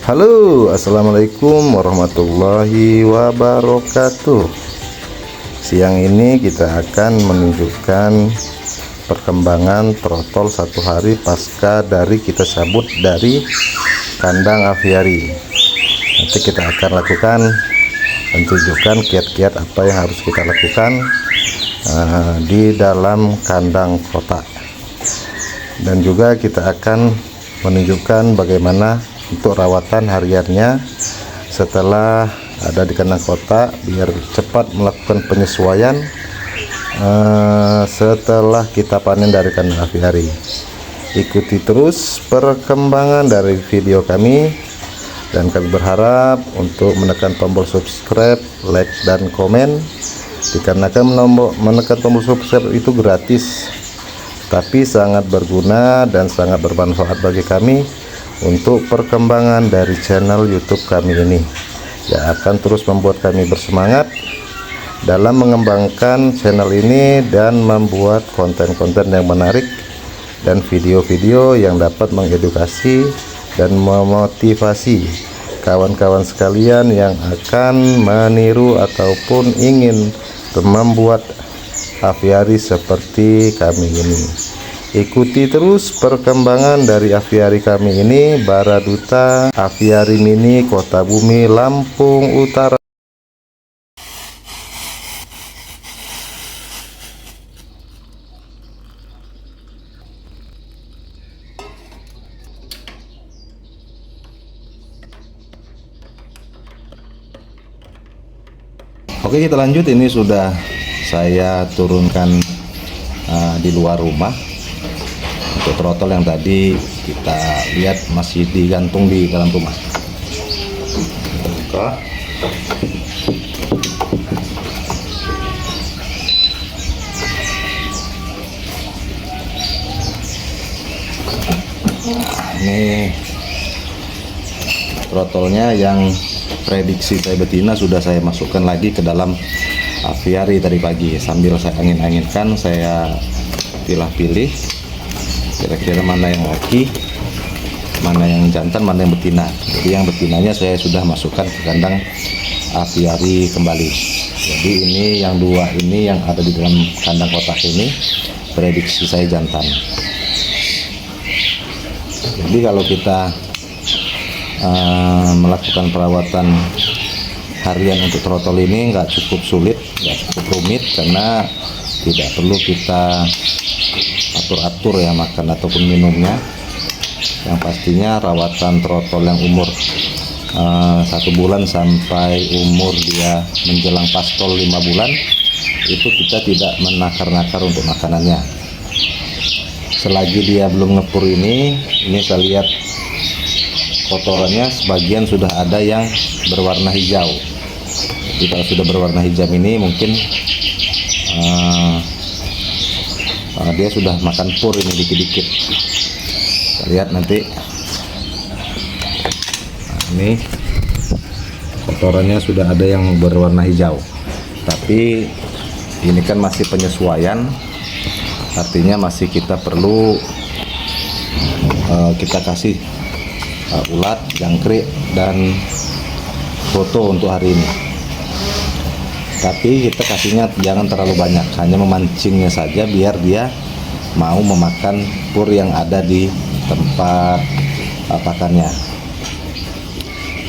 Halo, assalamualaikum warahmatullahi wabarakatuh. Siang ini kita akan menunjukkan perkembangan trotol 1 hari pasca dari kita cabut dari kandang aviari. Nanti kita akan lakukan menunjukkan kiat-kiat apa yang harus kita lakukan di dalam kandang kotak, dan juga kita akan menunjukkan bagaimana untuk rawatan hariannya setelah ada di kandang kotak, biar cepat melakukan penyesuaian setelah kita panen dari kandang aviari. Ikuti terus perkembangan dari video kami, dan kami berharap untuk menekan tombol subscribe, like, dan komen, dikarenakan menekan tombol subscribe itu gratis, tapi sangat berguna dan sangat bermanfaat bagi kami untuk perkembangan dari channel YouTube kami ini, yang akan terus membuat kami bersemangat dalam mengembangkan channel ini dan membuat konten-konten yang menarik dan video-video yang dapat mengedukasi dan memotivasi kawan-kawan sekalian yang akan meniru ataupun ingin membuat aviari seperti kami ini. Ikuti terus perkembangan dari aviari kami ini, Baraduta Aviari Mini Kota Bumi, Lampung Utara. Oke, kita lanjut. Ini sudah saya turunkan di luar rumah. Untuk trotol yang tadi kita lihat masih digantung di dalam rumah. Kita buka. Ini trotolnya yang prediksi saya betina sudah saya masukkan lagi ke dalam aviari tadi pagi. Sambil saya angin-anginkan, saya pilih-pilih kira-kira mana yang laki, mana yang jantan, mana yang betina. Jadi yang betinanya saya sudah masukkan ke kandang aviari kembali. Jadi ini yang dua ini yang ada di dalam kandang kotak ini prediksi saya jantan. Jadi kalau kita melakukan perawatan harian untuk trotol ini nggak cukup sulit, nggak cukup rumit, karena tidak perlu kita atur-atur ya makan ataupun minumnya. Yang pastinya rawatan trotol yang umur 1 bulan sampai umur dia menjelang pastol 5 bulan itu kita tidak menakar-nakar untuk makanannya. Selagi dia belum ngepur ini saya lihat kotorannya sebagian sudah ada yang berwarna hijau. Jadi kalau sudah berwarna hijau ini mungkin dia sudah makan pur ini dikit-dikit. Kita lihat nanti. Ini kotorannya sudah ada yang berwarna hijau, tapi ini kan masih penyesuaian, artinya masih kita perlu kita kasih ulat, jangkrik, dan foto untuk hari ini. Tapi kita kasihnya jangan terlalu banyak, hanya memancingnya saja biar dia mau memakan pur yang ada di tempat pakannya.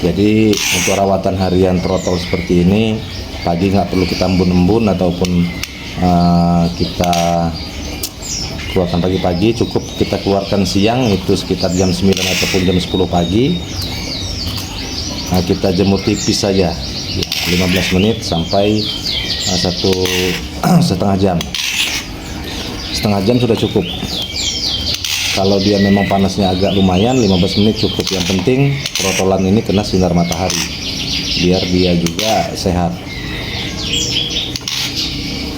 Jadi untuk rawatan harian trotol seperti ini, pagi nggak perlu kita embun-embun ataupun kita keluarkan pagi-pagi, cukup kita keluarkan siang, itu sekitar jam 9 ataupun jam 10 pagi. Kita jemur tipis saja, 15 menit sampai 1,5 jam. Setengah jam sudah cukup. Kalau dia memang panasnya agak lumayan, 15 menit cukup. Yang penting trotolan ini kena sinar matahari biar dia juga sehat,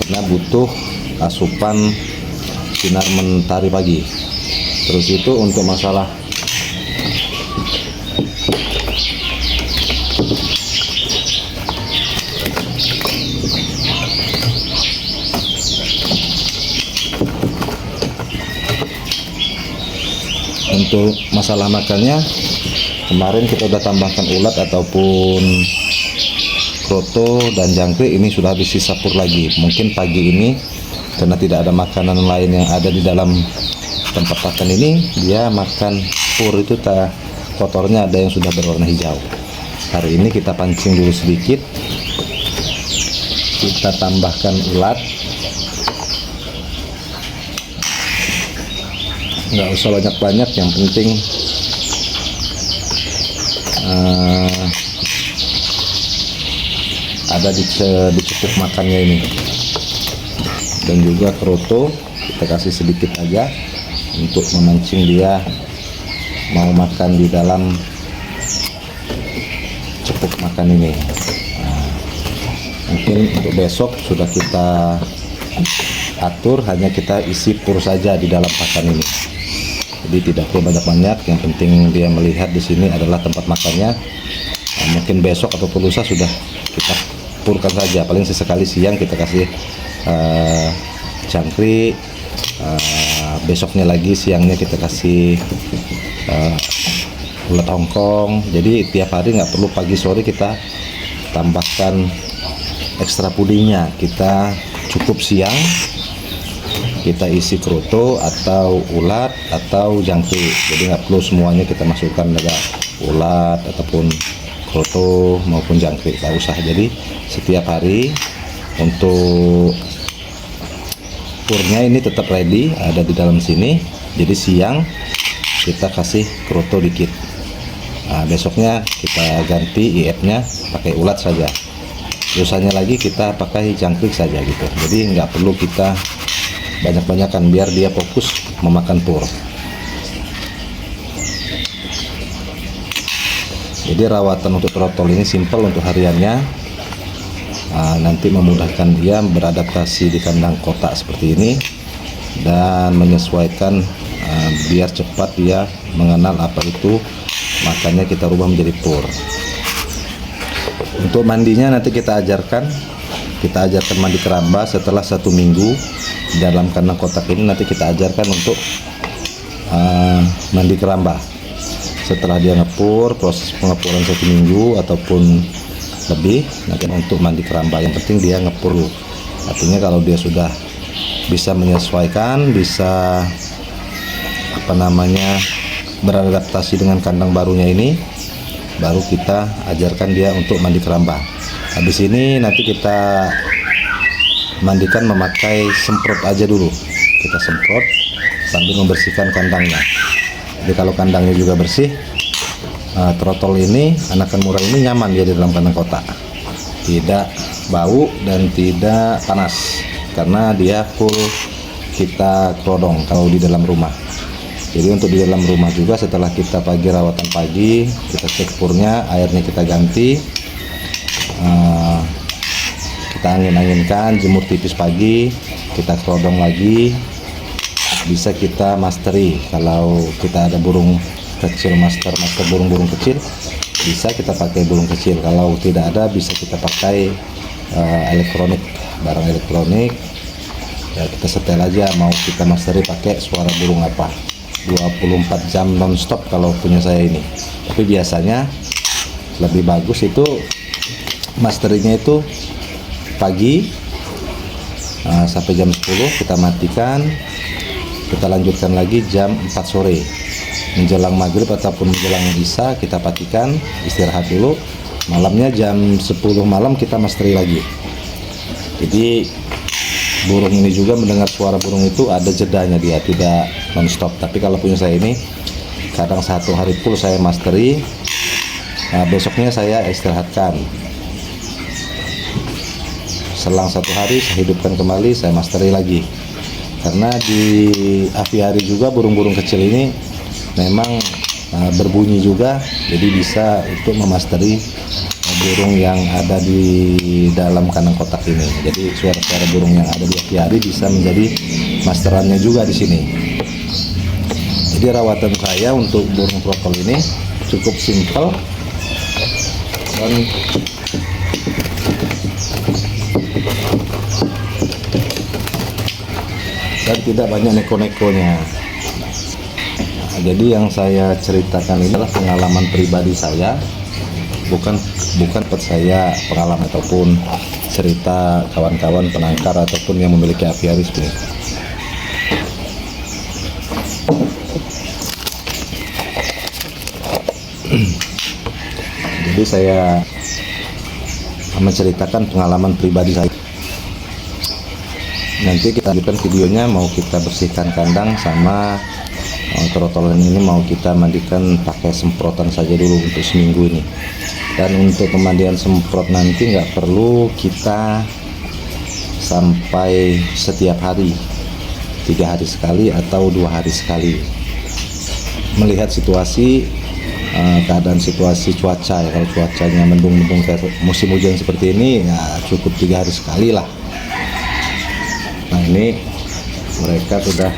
karena butuh asupan sinar mentari pagi. Terus itu untuk masalah untuk masalah makannya, Kemarin kita udah tambahkan ulat ataupun kroto dan jangkrik, ini sudah habis sisa pur lagi. Mungkin pagi ini karena tidak ada makanan lain yang ada di dalam tempat makan ini, dia makan pur itu kotornya ada yang sudah berwarna hijau. Hari ini kita pancing dulu sedikit, kita tambahkan ulat, nggak usah banyak-banyak, yang penting ada di cukup makannya ini. Dan juga kroto kita kasih sedikit aja untuk memancing dia mau makan di dalam cukup makan ini. Mungkin untuk besok sudah kita atur, hanya kita isi pur saja di dalam pakan ini. Jadi tidak perlu banyak-banyak, yang penting dia melihat di sini adalah tempat makannya. Mungkin besok atau lusa sudah kita purkan saja, paling sesekali siang kita kasih jangkrik, besoknya lagi siangnya kita kasih ulat Hongkong. Jadi tiap hari nggak perlu pagi sore kita tambahkan ekstra pudingnya, kita cukup siang kita isi kroto atau ulat atau jangkrik. Jadi nggak perlu semuanya kita masukkan ada ulat ataupun kroto maupun jangkrik, nggak usah. Jadi setiap hari untuk purnya ini tetap ready ada di dalam sini. Jadi siang kita kasih kroto dikit, besoknya kita ganti IF-nya pakai ulat saja, dosanya lagi kita pakai jangkrik saja gitu. Jadi nggak perlu kita banyak-banyakan biar dia fokus memakan pur. Jadi rawatan untuk trotol ini simple untuk hariannya, nanti memudahkan dia beradaptasi di kandang kotak seperti ini dan menyesuaikan, biar cepat dia mengenal apa itu makannya kita rubah menjadi pur. Untuk mandinya nanti kita ajarkan mandi keramba setelah 1 minggu dalam kandang kotak ini. Nanti kita ajarkan untuk mandi keramba setelah dia ngepur, proses pengepuran 1 minggu ataupun lebih. Nanti untuk mandi keramba yang penting dia ngepur dulu. Artinya kalau dia sudah bisa menyesuaikan, bisa beradaptasi dengan kandang barunya ini, baru kita ajarkan dia untuk mandi keramba. Habis ini nanti kita mandikan memakai semprot aja dulu, kita semprot sambil membersihkan kandangnya. Jadi kalau kandangnya juga bersih, trotol ini, anakan murah ini nyaman dia di dalam kandang kotak, tidak bau dan tidak panas karena dia full kita kerodong kalau di dalam rumah. Jadi untuk di dalam rumah juga setelah kita pagi rawatan pagi, kita cek purnya, airnya kita ganti, kita angin-anginkan, jemur tipis pagi, kita kerodong lagi. Bisa kita masteri, kalau kita ada burung kecil, master burung-burung kecil, bisa kita pakai burung kecil. Kalau tidak ada, bisa kita pakai elektronik, barang elektronik ya, kita setel aja mau kita masteri pakai suara burung apa. 24 jam non-stop kalau punya saya ini. Tapi biasanya lebih bagus itu masterinya itu pagi sampai jam 10 kita matikan, kita lanjutkan lagi jam 4 sore menjelang maghrib ataupun menjelang isya kita patikan, istirahat dulu. Malamnya jam 10 malam kita masteri lagi. Jadi burung ini juga mendengar suara burung itu ada jedanya, dia tidak non-stop. Tapi kalau punya saya ini kadang 1 hari full saya masteri, besoknya saya istirahatkan, selang 1 hari saya hidupkan kembali, saya masteri lagi. Karena di aviari juga burung-burung kecil ini memang berbunyi juga, jadi bisa untuk memasteri burung yang ada di dalam kandang kotak ini. Jadi suara-suara burung yang ada di aviari bisa menjadi masterannya juga di sini. Jadi rawatan saya untuk burung trotol ini cukup simpel dan tidak banyak neko-nekonya. Jadi yang saya ceritakan ini adalah pengalaman pribadi saya, bukan percaya pengalaman ataupun cerita kawan-kawan penangkar ataupun yang memiliki aviaris. Jadi saya menceritakan pengalaman pribadi saya. Nanti kita lanjutkan videonya, mau kita bersihkan kandang sama trotolan ini mau kita mandikan pakai semprotan saja dulu untuk seminggu ini. Dan untuk pemandian semprot nanti nggak perlu kita sampai setiap hari, 3 hari sekali atau 2 hari sekali, melihat situasi keadaan situasi cuaca ya. Kalau cuacanya mendung-mendung kayak musim hujan seperti ini ya cukup 3 hari sekali lah. Nah ini mereka sudah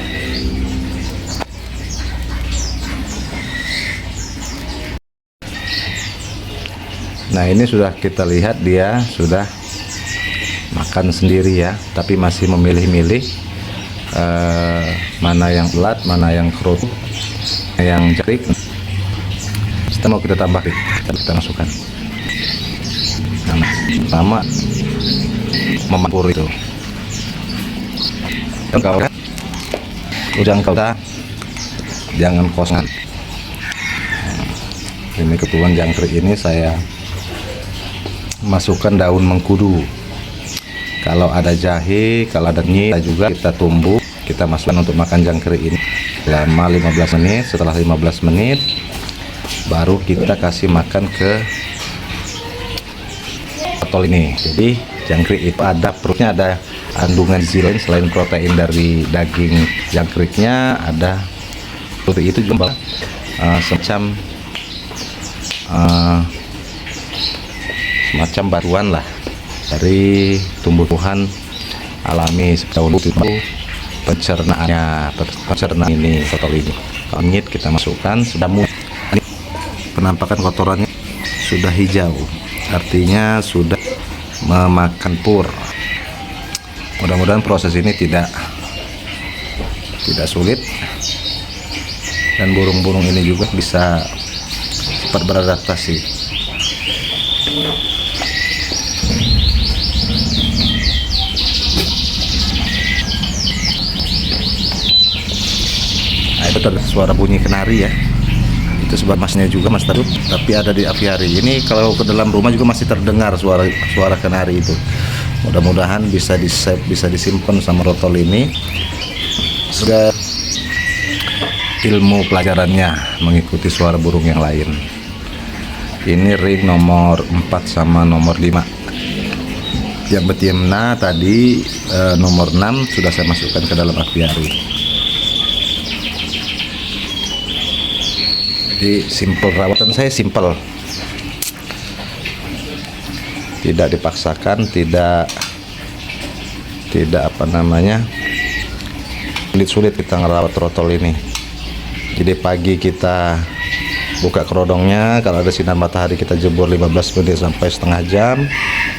kita lihat dia sudah makan sendiri ya, tapi masih memilih-milih mana yang pelat, mana yang kerut, yang jangkrik. Kita mau kita tambah, kita masukkan. Nah, pertama memampur itu. Jangkau jangan kosongan. Ini kebetulan jangkrik ini saya masukkan daun mengkudu. Kalau ada jahe, kalau ada nyit juga kita tumbuk, kita masukkan untuk makan jangkrik ini selama 15 menit. Setelah 15 menit baru kita kasih makan ke botol ini. Jadi jangkrik itu ada perutnya, ada kandungan gizi lain selain protein dari daging jangkriknya, ada protein itu juga semacam bantuan lah dari tumbuhan alami seperti itu. Pencernaan ini botol ini nyit kita masukkan, sudah penampakan kotorannya sudah hijau, artinya sudah memakan pur. Mudah-mudahan proses ini tidak sulit dan burung-burung ini juga bisa cepat beradaptasi. Nah, itu ada suara bunyi kenari ya. Itu sebab masnya juga mas Tarut, tapi ada di aviari ini. Kalau ke dalam rumah juga masih terdengar suara kenari itu. Mudah-mudahan bisa di save, bisa disimpan sama rotol ini. Sudah ilmu pelajarannya mengikuti suara burung yang lain. Ini ring nomor 4 sama nomor 5. Yang betina tadi nomor 6 sudah saya masukkan ke dalam aviari. Jadi simple, rawatan saya simple. Tidak dipaksakan, tidak sulit kita ngerawat trotol ini. Jadi pagi kita buka kerodongnya, kalau ada sinar matahari kita jebur 15 menit sampai setengah jam,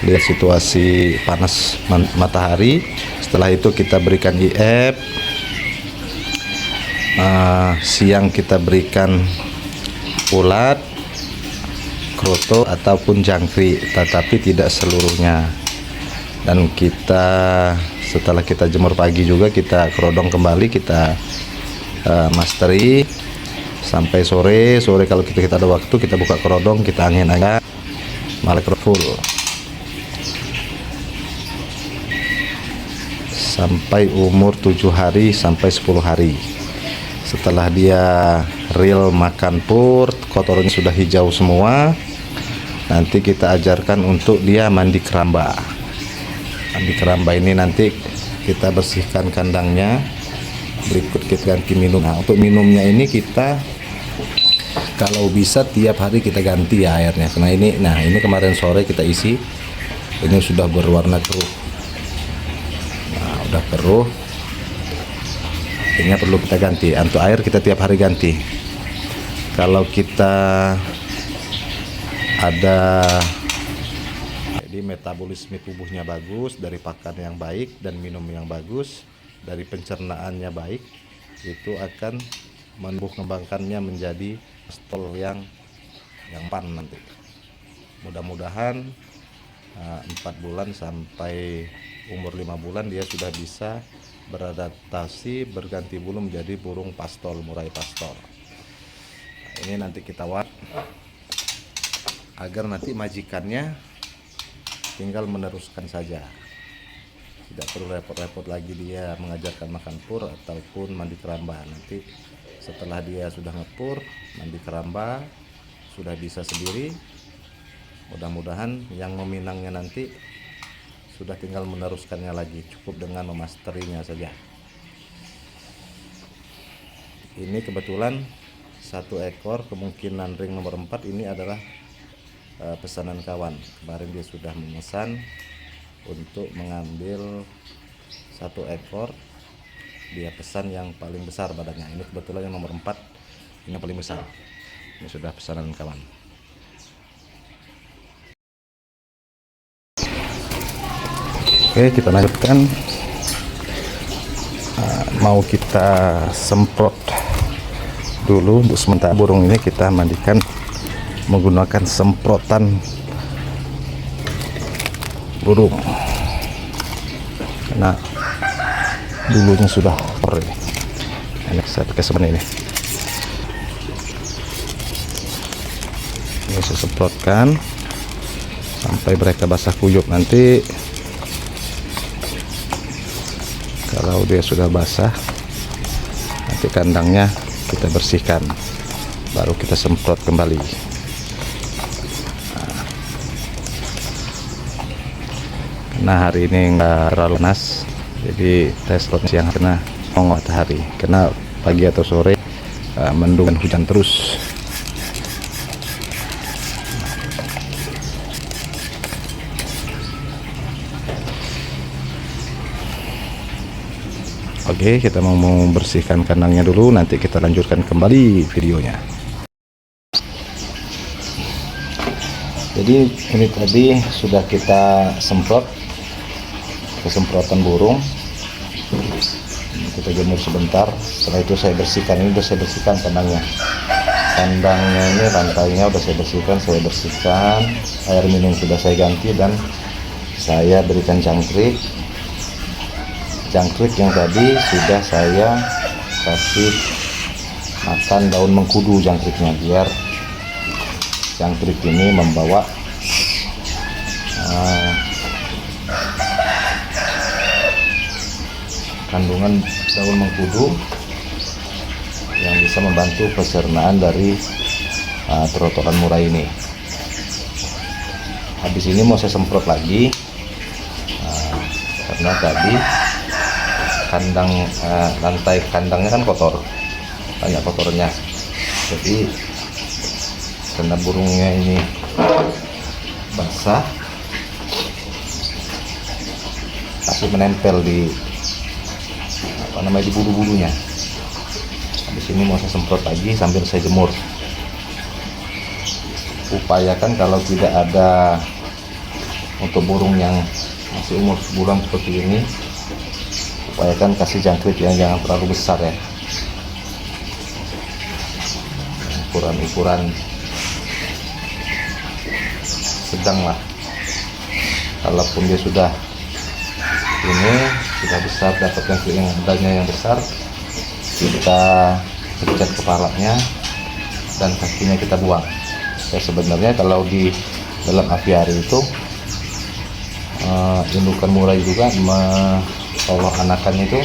lihat situasi panas matahari. Setelah itu kita berikan IF, siang kita berikan ulat, kroto ataupun jangkrik, tetapi tidak seluruhnya. Dan kita setelah kita jemur pagi juga kita kerodong kembali, kita masteri sampai sore kalau kita ada waktu kita buka kerodong, kita angin-angin malek full sampai umur 7 hari sampai 10 hari. Setelah dia real makan pur, kotornya sudah hijau semua, nanti kita ajarkan untuk dia mandi keramba. Mandi keramba ini nanti kita bersihkan kandangnya, berikut kita ganti minum. Nah, untuk minumnya ini kita kalau bisa tiap hari kita ganti ya airnya, karena ini kemarin sore kita isi, ini sudah berwarna keruh. Nah, udah keruh, ini perlu kita ganti. Untuk air kita tiap hari ganti. Kalau kita ada, jadi metabolisme tubuhnya bagus, dari pakan yang baik dan minum yang bagus, dari pencernaannya baik, itu akan mengembangkannya menjadi pastol yang pan nanti. Mudah-mudahan 4 bulan sampai umur 5 bulan dia sudah bisa beradaptasi berganti bulu menjadi burung pastol, murai pastol. Ini nanti kita wat agar nanti majikannya tinggal meneruskan saja, tidak perlu repot-repot lagi dia mengajarkan makan pur ataupun mandi keramba. Nanti setelah dia sudah ngepur, mandi keramba, sudah bisa sendiri, mudah-mudahan yang meminangnya nanti sudah tinggal meneruskannya lagi, cukup dengan memasterinya saja. Ini kebetulan 1 ekor, kemungkinan ring nomor 4 ini adalah pesanan kawan. Kemarin dia sudah memesan untuk mengambil 1 ekor, dia pesan yang paling besar badannya. Ini kebetulan yang nomor 4, ini yang paling besar. Ini sudah pesanan kawan. Oke, kita lanjutkan. Mau kita semprot dulu untuk sementara. Burung ini kita mandikan menggunakan semprotan burung karena bulunya sudah kering. Ini saya pakai semen ini. Ini saya semprotkan sampai mereka basah kuyup. Nanti kalau dia sudah basah, nanti kandangnya kita bersihkan, baru kita semprot kembali. Nah, hari ini nggak terlalu panas, jadi tes siang kena matahari, karena pagi atau sore mendung dan hujan terus. Oke, kita mau membersihkan kandangnya dulu, nanti kita lanjutkan kembali videonya. Jadi ini tadi sudah kita semprot, kesemprotan burung, kita jemur sebentar. Setelah itu saya bersihkan. Ini sudah saya bersihkan kandangnya. Kandangnya ini, rantainya sudah saya bersihkan, air minum sudah saya ganti, dan saya berikan jangkrik yang tadi sudah saya kasih makan daun mengkudu jangkriknya, biar jangkrik ini membawa kandungan daun mengkudu yang bisa membantu pencernaan dari trotolan murai ini. Habis ini mau saya semprot lagi karena tadi lantai kandangnya kan kotor, banyak kotornya. Jadi karena burungnya ini basah, masih menempel di di bulu-bulunya. Habis ini mau saya semprot lagi sambil saya jemur. Upayakan kalau tidak ada, untuk burung yang masih umur sebulan seperti ini, upayakan kasih jangkrik yang jangan terlalu besar ya, ukuran sedang lah. Kalaupun dia sudah besar, dapat jangkrik yang adanya yang besar, kita pecat kepalanya dan kakinya kita buang. Ya, sebenarnya kalau di dalam apiari itu indukan murai juga kalau anakannya itu,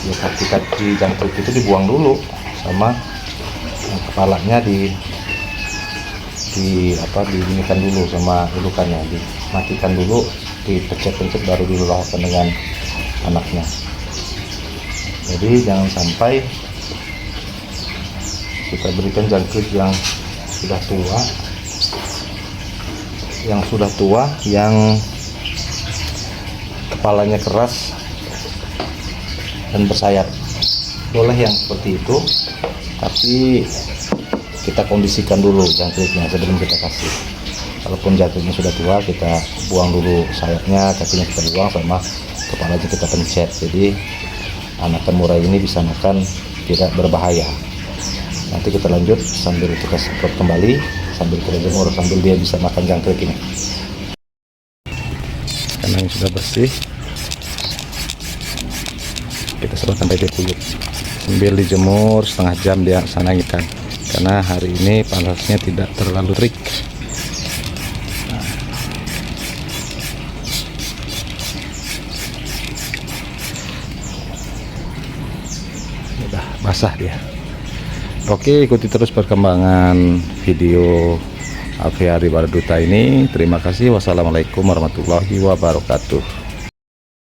ya kaki-kaki jangkrik itu dibuang dulu, sama kepalanya diginikan dulu, sama indukannya dimatikan dulu, dipencet-pencet, baru dilelahkan dengan anaknya. Jadi jangan sampai kita berikan jangkrik yang sudah tua, yang kepalanya keras dan bersayap. Boleh yang seperti itu, tapi kita kondisikan dulu jangkriknya sebelum kita kasih. Kalaupun jangkriknya sudah tua, kita buang dulu sayapnya, kakinya kita buang, sama kepalanya kita pencet. Jadi anakan murai ini bisa makan tidak berbahaya. Nanti kita lanjut sambil kita semprot kembali, sambil kita jemur, sambil dia bisa makan jangkrik ini. Karena yang sudah bersih, kita semprot sampai dia kuyup, sambil dijemur setengah jam di sana ikan, karena hari ini panasnya tidak terlalu terik. Udah basah dia. Oke, ikuti terus perkembangan video aviari Baraduta ini. Terima kasih. Wassalamualaikum warahmatullahi wabarakatuh.